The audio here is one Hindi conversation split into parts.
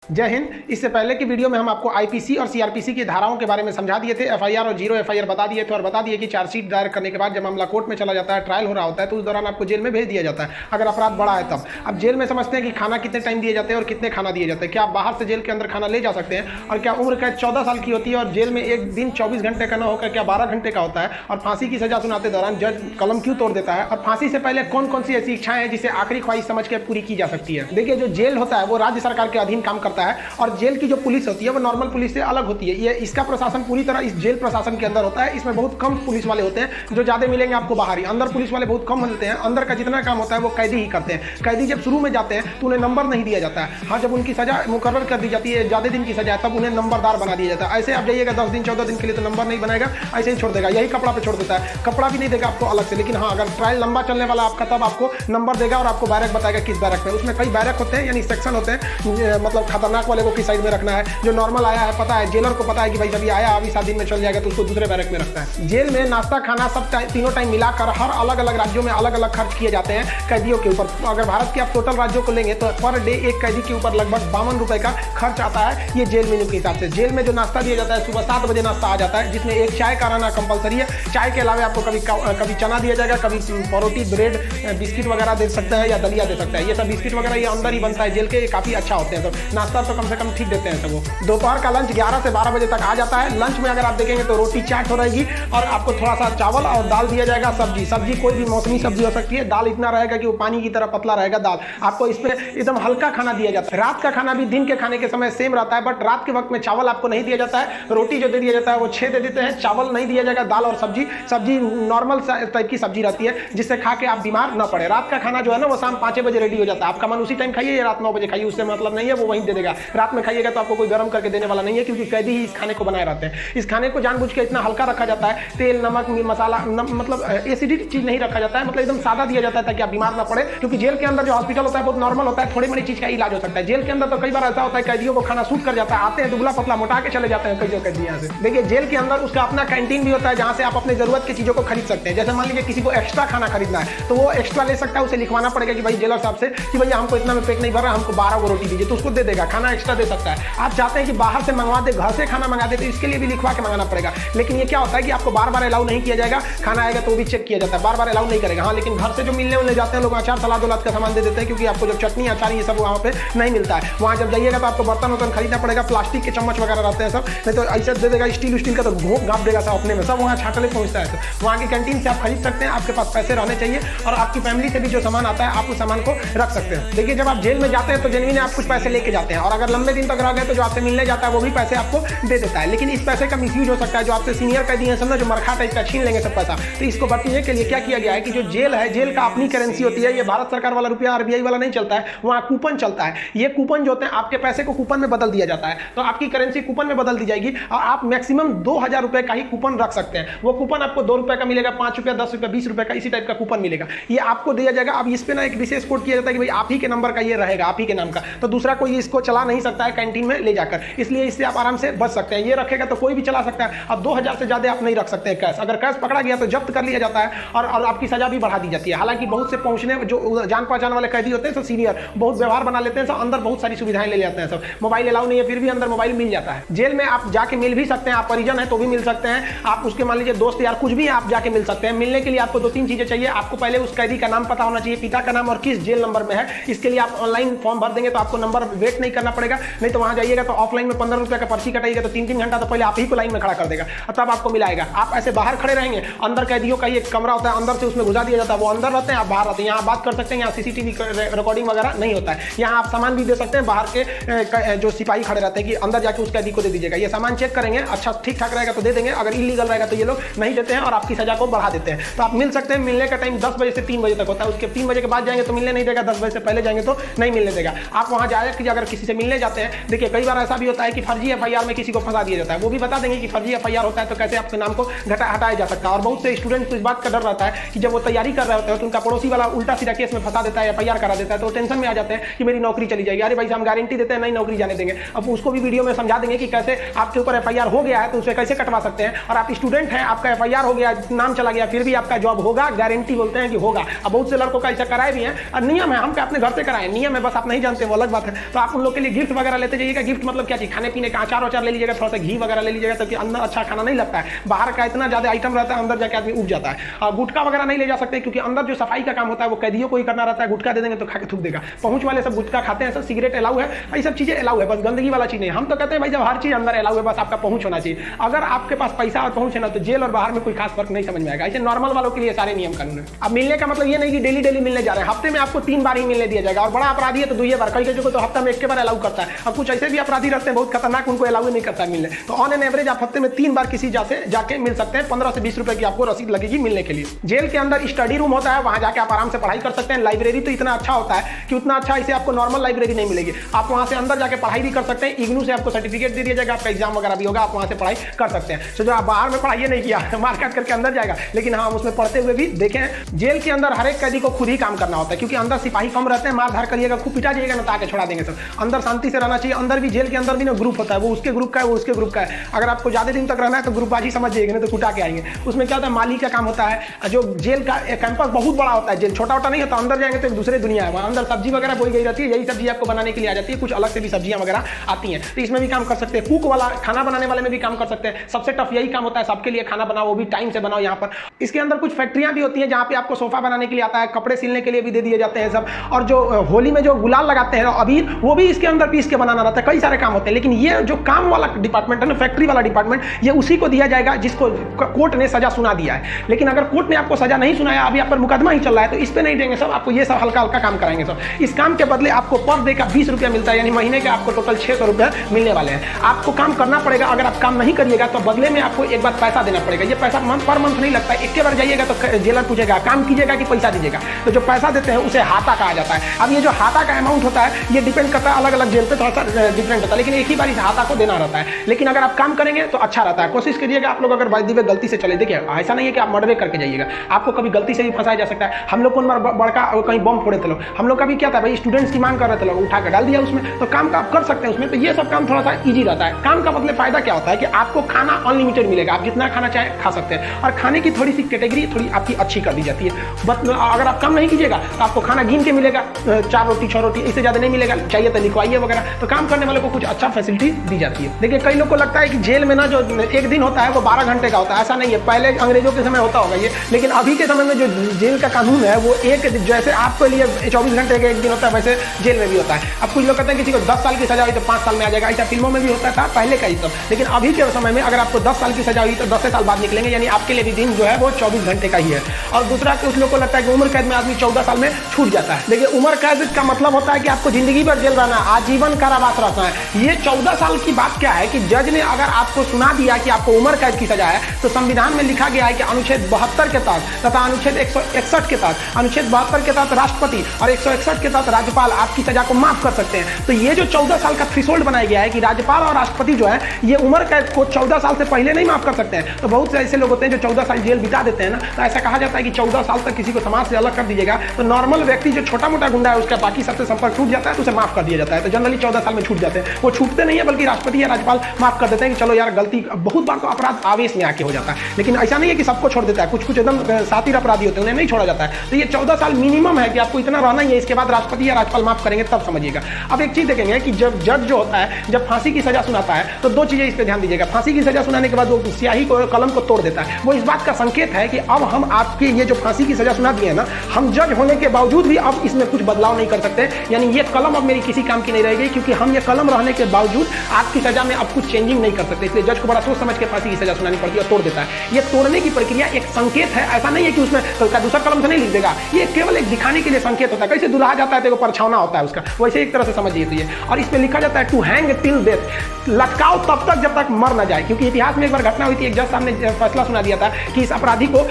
जय हिंद। इससे पहले की वीडियो में हम आपको आईपीसी और सीआरपीसी की धाराओं के बारे में समझा दिए थे। एफआईआर और जीरो एफआईआर बता दिए थे और बता दिए कि चार्जशीट दायर करने के बाद जब मामला कोर्ट में चला जाता है, ट्रायल हो रहा होता है, तो उस दौरान आपको जेल में भेज दिया जाता है अगर अपराध बड़ा है तब। अब जेल में समझते हैं कि खाना कितने टाइम दिए जाते हैं और कितने खाना दिए जाते हैं। क्या आप बाहर से जेल के अंदर खाना ले जा सकते हैं? और क्या उम्र कैद 14 साल की होती है और जेल में एक दिन 24 घंटे का न होकर क्या 12 घंटे का होता है? और फांसी की सजा सुनाते दौरान जज कलम क्यों तोड़ देता है? और फांसी से पहले कौन कौन सी ऐसी इच्छाएं हैं जिसे आखिरी ख्वाहिश समझ के पूरी की जा सकती है? देखिए, जो जेल होता है वो राज्य सरकार के अधीन काम करता है और जेल की जो पुलिस होती है वो नॉर्मल पुलिस से अलग होती है। ये इसका प्रशासन पूरी तरह इस जेल प्रशासन के अंदर होता है। इसमें बहुत कम पुलिस वाले होते हैं, जो ज्यादा मिलेंगे आपको बाहर ही। अंदर पुलिस वाले बहुत कम मिलते हैं। अंदर का जितना काम होता है वो कैदी ही करते हैं। कैदी जब शुरू में जाते हैं तो उन्हें नंबर नहीं दिया जाता है। हाँ, जब उनकी सजा मुकर्रर कर दी जाती है, ज्यादा दिन की सजा है, तब उन्हें नंबरदार बना दिया जाता है। ऐसे आप जाइएगा 10 दिन 14 दिन के लिए तो नंबर नहीं बनाएगा, ऐसे ही छोड़ देगा। यही कपड़ा पे छोड़ देता है, कपड़ा भी नहीं देगा आपको अलग से। लेकिन हाँ, अगर ट्रायल लंबा चलने वाला आपका तब आपको नंबर देगा और आपको बैरक बताएगा किस बैरक में। उसमें कई बैरक होते हैं, यानी सेक्शन होते हैं। मतलब खतरनाक वाले को किस साइड में रखना है, जो नॉर्मल आया है पता है, जेलर को पता है कि भाई जब ये आया अभी 7 दिन में चल जाएगा तो उसको दूसरे बैरक में रखता है। जेल में नाश्ता खाना सब तीनों टाइम मिलाकर हर अलग अलग राज्यों में अलग अलग खर्च किए जाते हैं कैदियों के ऊपर। अगर भारत के आप टोटल राज्यों को लेंगे तो पर डे एक कैदी के ऊपर लगभग 52 रुपए का खर्च आता है, ये जेल मेन्यू के हिसाब से। जेल में जो नाश्ता दिया जाता है, सुबह 7 बजे नाश्ता आ जाता है, जिसमें एक चाय का रहना कंपलसरी है। चाय के अलावा आपको कभी चना दिया जाएगा, कभी परोटी, ब्रेड, बिस्किट वगैरह दे सकता है या दलिया दे सकता है। ये सब बिस्किट वगैरह ये अंदर ही बनता है जेल के, काफी अच्छा होते हैं। सब नाश्ता तो कम से कम ठीक देते हैं सब। वो दोपहर का लंच 11 से 12 बजे तक आ जाता है। लंच में अगर आप देखेंगे तो रोटी चाट हो रहेगी और आपको थोड़ा सा चावल और दाल दिया जाएगा। सब्जी कोई भी मौसमी सब्जी हो सकती है। दाल इतना रहेगा कि वो पानी की तरह पतला रहेगा दाल। आपको इस पे एकदम हल्का खाना दिया जाता है। रात का खाना भी दिन के खाने के समय सेम रहता है, बट रात के वक्त में चावल आपको नहीं दिया जाता है। रोटी जो दे दिया जाता है वो 6 दे देते हैं, चावल नहीं दिया जाएगा। दाल और सब्जी नॉर्मल टाइप की सब्जी रहती है, जिससे खा के आप बीमार न पड़े। रात का खाना जो है ना वो शाम 5 बजे रेडी हो जाता है। आपका मन उसी टाइम खाइए या रात 9 बजे खाइए, उससे मतलब नहीं है, वो वहीं दे देगा। रात में खाइएगा तो आपको कोई गर्म करके देने वाला नहीं है, क्योंकि कैदी ही इस खाने को बनाए रहते हैं। इस खाने को जानबूझ के इतना हल्का रखा जाता है, तेल नमक मसाला मतलब एसिडिक चीज नहीं रखा जाता है, मतलब एकदम सादा दिया जाता है ताकि आप बीमार ना पड़े। क्योंकि जेल के अंदर जो हॉस्पिटल होता है बहुत नॉर्मल होता है, थोड़ी बड़ी चीज का इलाज हो सकता है। जेल के अंदर तो कई बार ऐसा होता है कैदियों को खाना सूट कर जाता है, आते हैं दुबला पतला मोटा के चले जाते हैं कई कैदी यहाँ से। देखिए, जेल के अंदर उसका अपना कैंटीन भी होता है, जहाँ से आप अपने जरूरत की चीजों को खरीद सकते हैं। जैसे मान लीजिए किसी को एक्स्ट्रा खाना खरीदना है तो वो एक्स्ट्रा ले सकता है, उसे लिखवाना पड़ेगा कि भाई जेलर साहब से कि भैया हमको इतना में पेट नहीं भर रहा, हमको 12 को रोटी दीजिए, तो उसको दे देगा, खाना एक्स्ट्रा दे सकता है। आप चाहते हैं कि बाहर से मंगवा दे, घर से खाना मंगा दे, तो इसके लिए भी लिखवा के मंगाना पड़ेगा। लेकिन ये क्या होता है कि आपको बार बार अलाउ नहीं किया जाएगा। खाना आएगा तो भी चेक किया जाता है, बार बार अलाउ नहीं करेगा। हाँ, लेकिन घर से जो मिलने वाले जाते हैं लोग, अचार सलाद उलाद का सामान दे देते हैं, क्योंकि आपको जब चटनी अचार ये सब वहाँ पे नहीं मिलता है। वहाँ जब जाइएगा तो आपको बर्तन खरीदना पड़ेगा, प्लास्टिक के चम्मच वगैरह रहते हैं सब, नहीं तो ऐसे दे देगा स्टील का, तो घोप घाप देगा सब अपने में, सब वहाँ छाटले पहुँचता है। वहाँ की कैंटीन से आप खरीद सकते हैं, आपके पास पैसे रहने चाहिए और आपकी फैमिली से भी जो सामान आता है आप उस सामान को रख सकते हैं। देखिए, जब आप जेल में जाते हैं तो जेनुइन आप कुछ पैसे लेके जाते हैं, और अगर लंबे दिन तक रह गए तो जो आपसे मिलने जाता है वो भी पैसे आपको दे देता है। लेकिन इस पैसे का मिसयूज हो सकता है, जो आपसे सीनियर कैदी हैं सब ना, जो मरखा टाइप का छीन लेंगे सब पैसा। तो इसको बचने के लिए क्या किया गया है कि जो जेल है, जेल का अपनी करेंसी होती है। ये भारत सरकार वाला रुपया आरबीआई वाला नहीं चलता है, वहाँ कूपन चलता है। ये कूपन जो होते हैं, आपके पैसे को कूपन में बदल दिया जाता है, तो आपकी करेंसी कूपन में बदल दी जाएगी और आप मैक्सिमम 2000 रुपए का ही कूपन रख सकते हैं। वो कूपन आपको 2 रुपए का मिलेगा, 5 रुपए, 10 रुपए, 20 रुपए का, इसी टाइप का कूपन मिलेगा। ये आपको दिया जाएगा। अब इस पे ना एक विशेष कोड किया जाता है कि भाई आप ही के नंबर का ये रहेगा, आप ही के नाम का, तो दूसरा कोई इसको चला नहीं सकता है कैंटीन में ले जाकर। इसलिए इससे आप आराम से बच सकते हैं। ये रखेगा तो कोई भी चला सकता है। अब 2000 से ज्यादा आप नहीं रख सकते हैं कैश। अगर कैश पकड़ा गया तो जब्त कर लिया जाता है और आपकी सजा भी बढ़ा दी जाती है। हालांकि बहुत से पहुंचने जो जान पहचान वाले कैदी होते हैं सब सीनियर बहुत व्यवहार बना लेते हैं, सब अंदर बहुत सारी सुविधाएं ले जाते हैं। सब मोबाइल अलाउ नहीं है, फिर भी अंदर मोबाइल मिल जाता है। जेल में आप जाके मिल भी सकते हैं, आप परिजन है तो भी मिल सकते हैं, आप उसके मान लीजिए दोस्त यार कुछ भी आप जाके मिल सकते हैं। मिलने के लिए आपको 2-3 चीजें चाहिए। आपको पहले उस कैदी का नाम पता होना चाहिए, पिता का नाम और किस जेल नंबर में है। इसके लिए आप ऑनलाइन फॉर्म भर देंगे तो आपको नंबर वेट नहीं करना पड़ेगा। नहीं तो वहां जाइएगा तो ऑफलाइन में 15 रुपए का पर्ची कटाइएगा तो 3-3 घंटा तो पहले आप ही को लाइन में खड़ा कर देगा और तब आपको मिलाएगा। आप ऐसे बाहर खड़े रहेंगे, अंदर कैदियों का एक कमरा होता है, अंदर से उसमें घुसा दिया जाता है, वो अंदर रहते हैं, आप बाहर रहते हैं। यहाँ बात कर सकते हैं, यहाँ सीसीटीवी रिकॉर्डिंग वगैरह नहीं होता है। यहाँ आप सामान भी दे सकते हैं, बाहर के जो सिपाही खड़े रहते हैं कि अंदर जाके उस कैदी को दे दीजिएगा। ये सामान चेक करेंगे, अच्छा ठीक ठाक रहेगा तो दे देंगे, अगर इलीगल रहेगा तो ये लोग नहीं देते हैं और आपकी सजा को बढ़ा देते हैं। तो आप मिल सकते हैं। मिलने का टाइम 10 बजे से 3 बजे तक होता है। उसके 3 बजे के बाद जाएंगे तो मिलने नहीं देगा, 10 बजे से पहले जाएंगे तो नहीं मिलने देगा। आप वहां जाए कि अगर किसी से मिलने जाते हैं, देखिए कई बार ऐसा भी होता है कि फर्जी एफआईआर में किसी को फंसा दिया जाता है। वो भी बता देंगे कि फर्जी एफआईआर होता है तो कैसे आपके नाम को हटाया जा सकता है। और बहुत से स्टूडेंट को इस बात का डर रहता है कि जब वो तैयारी कर रहे होते हैं तो उनका पड़ोसी वाला उल्टा सीधा केस में फंसा देता है, एफआईआर करा देता है, तो टेंशन में आ जाते हैं कि मेरी नौकरी चली जाएगी। अरे भाई हम गारंटी देते हैं नहीं नौकरी जाने देंगे। अब उसको भी वीडियो में समझा देंगे कि कैसे आपके ऊपर एफआईआर हो गया है तो उसे कैसे कटवा सकते हैं। और आप स्टूडेंट हैं, आपका एफआईआर हो गया, नाम चला गया, फिर भी आपका जॉब होगा, गारंटी बोलते हैं कि होगा। अब बहुत से लड़कों का ऐसा कराए भी है और नियम है, हम अपने घर से कराए, नियम है, बस आप नहीं जानते वो अलग बात है। तो आप उन लोग के लिए गिफ्ट वगैरह लेते जाइएगा। गिफ्ट मतलब क्या चीज, खाने पीने का अचार वचार ले लीजिएगा, थोड़ा सा घी वगैरह ले लीजिएगा, ताकि अंदर अच्छा खाना नहीं लगता है। बाहर का इतना ज्यादा आइटम रहता है, अंदर जाके आदमी उब जाता है। गुटखा वगैरह नहीं ले जा सकते, क्योंकि अंदर जो सफाई का काम होता है वो कैदियों को ही करना रहता है। गुटखा दे देंगे तो खा के थूक देगा। पहुंच वाले सब गुटखा खाते हैं, सब सिगरेट अलाउ है, ये सब चीजें अलाउ है, बस गंदगी वाला चीज नहीं। हम तो कहते हैं भाई जब हर चीज अंदर अलाउ है, बस आपका पहुंच होना चाहिए। अगर आपके पास पैसा और पहुंच है ना, तो जेल और बाहर में कोई खास फर्क नहीं समझ में आएगा। ऐसे नॉर्मल वालों के लिए सारे नियम कानून है। अब मिलने का मतलब ये नहीं कि डेली डेली मिलने जा रहे हैं, हफ्ते में आपको 3 बार ही मिलने दिया जाएगा। और बड़ा अपराधी है तो 2 बार, कई को तो हफ्ता में 1 बार अलाउ करता है। अब कुछ ऐसे भी अपराधी रहते हैं बहुत खतरनाक, उनको अलाउ नहीं करता है मिलने। तो ऑन एन एवरेज आप हफ्ते में 3 बार किसी जाके मिल सकते हैं। 15 से 20 रुपए की आपको रसीद लगेगी मिलने के लिए। जेल के अंदर स्टडी रूम होता है, वहां जाके आप आराम से पढ़ाई कर सकते हैं। लाइब्रेरी तो इतना अच्छा होता है कि उतना अच्छा इसे आपको नॉर्मल लाइब्रेरी नहीं मिलेगी। आप वहां से अंदर जाके पढ़ाई भी कर सकते हैं। इग्नू से आपको सर्टिफिकेट दे दिया जाएगा, आपका एग्जाम वगैरह भी होगा, आप वहां से पढ़ाई कर सकते हैं। तो जो आप बाहर में पढ़ाई नहीं किया, मार काट करके अंदर जाएगा, लेकिन हाँ उसमें पढ़ते हुए भी देखें। जेल के अंदर हर एक कैदी को खुद ही काम करना होता है, क्योंकि अंदर सिपाही कम रहते हैं। मार धार करिएगा, खूब पिटा जाइएगा ना, ताकि छोड़ा देंगे सब। अंदर शांति से रहना चाहिए। अंदर भी जेल के अंदर भी ना ग्रुप होता है, वो उसके ग्रुप का है, वो उसके ग्रुप का है। अगर आपको ज्यादा दिन तक रहना है तो ग्रुपबाजी समझ जाइएगा, नहीं तो कुटा के आएंगे। उसमें क्या होता है, माली का काम होता है। जो जेल का कैंपस बहुत बड़ा होता है, जेल छोटा होता नहीं होता। अंदर जाएंगे तो एक दूसरे दुनिया है, वहाँ अंदर सब्जी वगैरह बोई गई रहती है, यही सब्जी आपको बनाने के लिए आ जाती है। कुछ अलग से भी सब्जियां वगैरह आती हैं, तो इसमें भी काम कर सकते हैं। कुक वाला खाना बनाने वाले में भी काम कर सकते हैं। सबसे टफ यही काम होता है, सबके लिए खाना बनाओ, वो भी टाइम से बनाओ। यहाँ पर इसके अंदर कुछ फैक्ट्रियां भी होती हैं, जहाँ पे आपको सोफा बनाने के लिए आता है, कपड़े सिलने के लिए भी दे दिए जाते हैं सब। और जो होली में जो गुलाल लगाते हैं अबीर, वो भी इसके अंदर पीस के बनाना रहता है। कई सारे काम होते हैं, लेकिन ये जो काम वाला डिपार्टमेंट है ना, फैक्ट्री वाला डिपार्टमेंट, ये उसी को दिया जाएगा जिसको कोर्ट ने सजा सुना दिया है। लेकिन अगर कोर्ट ने आपको सजा नहीं सुनाया, अभी आप पर मुकदमा ही चल रहा है, तो इस पे नहीं देंगे सब आपको। ये सब हल्का हल्का काम कराएंगे सब। इस काम के बदले आपको पर डे का 20 रुपया मिलता है, यानी महीने के आपको टोटल 600 रुपया मिलने वाले हैं। आपको काम करना पड़ेगा। अगर आप काम नहीं करिएगा तो बदले में आपको एक बार पैसा देना पड़ेगा। ये पैसा पर मंथ नहीं लगता है। एक बार जाइएगा तो जेलर पूछेगा काम कीजिएगा कि पैसा दीजिएगा। तो जो पैसा देते हैं उसे हाथा कहा जाता है। अब ये जो हाथा का अमाउंट होता है, ये डिपेंड करता है अलग अलग जेल पे, थोड़ा सा डिफरेंट होता है, लेकिन एक ही बार इस हाथा को देना रहता है। लेकिन अगर आप काम करेंगे तो अच्छा रहता है। कोशिश करिएगा आप लोग, अगर बाय द वे गलती से चले, देखिए ऐसा नहीं है कि आप मर्डर करके जाइएगा, आपको कभी गलती से भी फंसाया जा सकता है। हम लोग को बड़का कहीं बम फोड़े थे लोग, हम लोग का भी क्या था भाई, स्टूडेंट्स की मांग कर रहे थे लोग, उठा कर डाल दिया उसमें, तो काम का आप कर सकते हैं उसमें। तो ये सब काम थोड़ा सा इजी रहता है। काम का मतलब फायदा क्या होता है कि आपको खाना अनलिमिटेड मिलेगा, आप जितना खाना चाहे खा सकते हैं। और खाने की थोड़ी सी कैटेगरी थोड़ी आपकी अच्छी कर दी जाती है। बट अगर आप कम नहीं कीजिएगा तो आपको खाना गिन के मिलेगा, 4 रोटी 6 रोटी, इससे ज्यादा नहीं मिलेगा। चाहिए तो लिखवाइए वगैरह। तो काम करने वाले को कुछ अच्छा फैसिलिटी दी जाती है। देखिए कई लोग को लगता है कि जेल में ना जो एक दिन होता है वो 12 घंटे का होता है, ऐसा नहीं है। पहले अंग्रेजों के समय होता होगा ये, लेकिन अभी के समय में जो जेल का कानून है वो एक, जैसे आपके लिए 24 घंटे का एक दिन होता है, वैसे जेल में भी होता है। अब कुछ लोग कहते हैं किसी को 10 साल की सजा हुई तो 5 साल में आ जाएगा, ऐसा फिल्मों में भी होता था पहले का ही सब। लेकिन अभी के समय में अगर आपको 10 साल की सजा हुई तो 10 साल बाद निकलेंगे, यानी आपके लिए भी दिन जो है वो 24 घंटे का ही है। और दूसरा कुछ लोग को लगता है कि उम्र कैद में आदमी 14 साल में छूट जाता है। देखिए उम्र कैद का मतलब होता है कि आपको जिंदगी भर जेल रहना, आजीवन कारावास रहना है। ये 14 साल की बात क्या है कि जज ने अगर आपको सुना दिया कि आपको उम्र कैद की सजा है, तो संविधान में लिखा गया है कि अनुच्छेद 72 के तहत तथा अनुच्छेद 161 के तहत, अनुच्छेद 72 के तहत राष्ट्रपति और 161 के तहत राज्यपाल आपकी सजा को माफ कर सकते हैं। तो ये जो 14 साल का थ्रेशोल्ड बनाया गया है कि राज्यपाल और राष्ट्रपति जो है ये उम्र कैद को 14 साल से पहले नहीं माफ कर सकते हैं। तो बहुत से ऐसे लोग होते हैं जो 14 साल जेल बिता देते हैं ना, तो ऐसा कहा जाता है कि 14 साल तक किसी को समाज से अलग कर दीजिएगा तो नॉर्मल व्यक्ति जो छोटा मोटा गुंडा है उसका बाकी सबसे संपर्क टूट जाता है, तो उसे माफ कर दिया जाता है। तो जनरली 14 साल में छूट जाते हैं। वो छूटते नहीं है, बल्कि राष्ट्रपति या राज्यपाल माफ कर देते हैं कि चलो यार गलती, बहुत बार तो अपराध आवेश में आके हो जाता है, लेकिन ऐसा नहीं है कि सबको छोड़ देता है। कुछ कुछ एकदम सातिर अपराधी होते हैं, उन्हें नहीं छोड़ा जाता है। तो ये 14 साल मिनिमम है कि आपको इतना रहना ही है, इसके बाद राष्ट्रपति या राज्यपाल माफ करेंगे तब समझिएगा। अब एक चीज देखेंगे कि जब जज जो होता है जब फांसी की सजा सुनाता है तो 2 चीजें इस पर ध्यान दीजिएगा। फांसी की सजा सुनाने के बाद वो स्याही को, कलम को तोड़ देता है। वो इस बात का संकेत है कि अब हम आपके ये जो फांसी की सजा सुना दिए है ना, हम जज होने के बावजूद भी अब इसमें कुछ बदलाव नहीं कर सकते, यानी ये कलम अब मेरी किसी काम की नहीं रहेगी, क्योंकि हम ये कलम रहने के बावजूद आपकी सजा में अब कुछ चेंजिंग नहीं कर सकते। इसलिए जज को बड़ा सोच समझ के फांसी की सजा सुनानी पड़ती है और तोड़ देता है। ये तोड़ने की प्रक्रिया एक संकेत है, ऐसा नहीं है कि उसमें दूसरा कलम से नहीं लिख देगा। ये केवल एक दिखाने के लिए संकेत होता है। कैसे दुल्हा जाता है तो परछावना होता है उसका, वैसे एक तरह से समझिए तो ये। और इसमें लिखा जाता है टू हैंग टिल डेथ, लटकाओ तब तक जब तक मर न जाए। क्योंकि इतिहास में एक बार घटना हुई थी, एक जज साहब ने फैसला सुना दिया था कि इस अपराधी को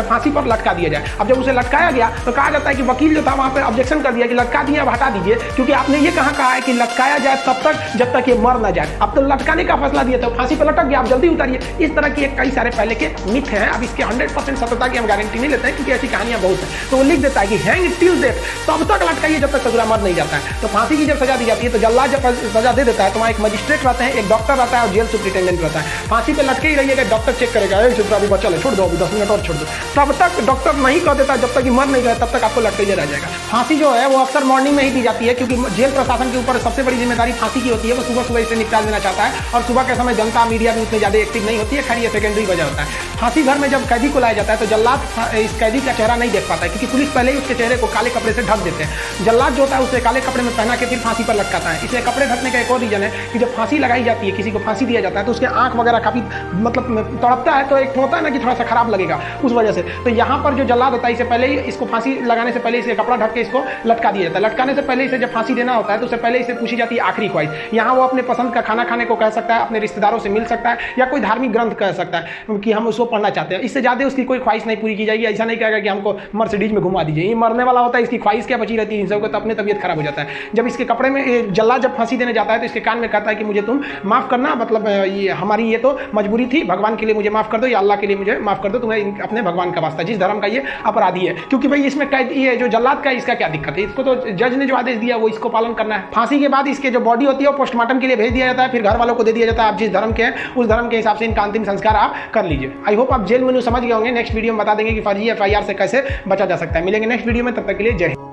फांसी पर लटका दिया जाए। अब जब उसे लटकाया गया तो कहा जाता है कि वकील जो था वहां पर ऑब्जेक्शन कर दिया कि लटका दिया, अब हटा दीजिए, क्योंकि आपने ये कहा है कि लटकाया जाए तब तक जब तक ये मर न जाए। अब तो लटकाने का फैसला दिया था, फांसी पर लटक गया, आप जल्दी उतारिए। इस तरह के कई सारे पहले के मिथ हैं। अब इसके 100% सत्यता की हम गारंटी नहीं लेते हैं, क्योंकि ऐसी कहानियां बहुत हैं। तो वो लिख देता है कि हैंग टिल डेथ, तब तक लटकाइए जब तक ससुरा मर नहीं जाता है। तो फांसी की जब सजा दी जाती है तो जल्लाद जब सजा दे देता है तो वहाँ एक मजिस्ट्रेट रहता है, एक डॉक्टर रहता है और जेल सुपरिटेंडेंट रहता है। फांसी पे लटके ही रहिएगा, डॉक्टर चेक करेगा, अभी बचा ले, छोड़ दो, अभी 10 मिनट और छोड़ दो। तब तक डॉक्टर नहीं कर देता, जब तक कि मर नहीं जाए तब तक आपको लटके रह जाएगा। फांसी जो है वो अक्सर मॉर्निंग में ही दी जाती है, क्योंकि जेल प्रशासन प्रशासन के ऊपर सबसे बड़ी जिम्मेदारी फांसी की होती है, वो सुबह सुबह इसे निपटा देना चाहता है, और सुबह के समय जनता मीडिया भी उतनी ज़्यादा एक्टिव नहीं होती है। खैर ये सेकेंडरी वजह होता है। फांसी घर में जब कैदी को लाया जाता है तो जल्लाद इस कैदी का चेहरा नहीं देख पाता है, क्योंकि पुलिस पहले ही उसके चेहरे को काले कपड़े से ढक देते हैं। जल्लाद जो होता है उसे काले कपड़े में पहना के फिर फांसी पर लटकाता है। इसे कपड़े ढकने का एक और रीजन है कि जब फांसी लगाई जाती है, किसी को फांसी दिया जाता है, तो उसके आंख वगैरह काफी मतलब तड़पता है, तो एक होता है ना कि थोड़ा सा खराब लगेगा उस वजह से। तो यहाँ पर जो जल्लाद होता है इसे पहले ही इसको फांसी लगाने से पहले इसे कपड़ा ढक के इसको लटका दिया जाता है। लटकाने से पहले इसे जब फांसी देना होता है तो उससे पहले इसे पूछी जाती है आखिरी ख्वाहिश। यहाँ वो अपने पसंद का खाना खाने को कह सकता है, अपने रिश्तेदारों से मिल सकता है, या कोई धार्मिक ग्रंथ कह सकता है कि हम उसको पढ़ना चाहते हैं। इससे ज्यादा उसकी कोई ख्वाहिश नहीं पूरी की जाएगी। ऐसा नहीं कहेगा कि हमको मर्सिडीज में घुमा दीजिए, ये मरने वाला होता है, इसकी ख्वाहिश क्या बची रहती है इन सबको, तो अपनी तबीयत खराब हो जाता है। जब इसके कपड़े में जल्लाद जब फांसी देने जाता है तो इसके कान में कहता है कि मुझे तुम माफ करना, मतलब ये हमारी ये तो मजबूरी थी, भगवान के लिए मुझे माफ कर दो, या अल्लाह के लिए मुझे माफ कर दो, तुम्हें अपने भगवान का वास्ता, जिस धर्म का ये अपराधी है। क्योंकि भाई इसमें ये जो जल्लाद का है इसका क्या दिक्कत है, इसको तो जज ने जो आदेश दिया वो इसको पालन करना है। फांसी के बाद इसके जो बॉडी होती है वो पोस्टमार्टम के लिए भेज दिया जाता है, फिर घर वालों को दे दिया जाता है। आप जिस धर्म के हैं उस धर्म के हिसाब से इनका अंतिम संस्कार आप कर लीजिए। आई होप आप जेल मेनू समझ गए होंगे। नेक्स्ट वीडियो में बता देंगे कि फर्जी FIR से कैसे बचा जा सकता है। मिलेंगे नेक्स्ट वीडियो में, तब तक के लिए जय हिंद।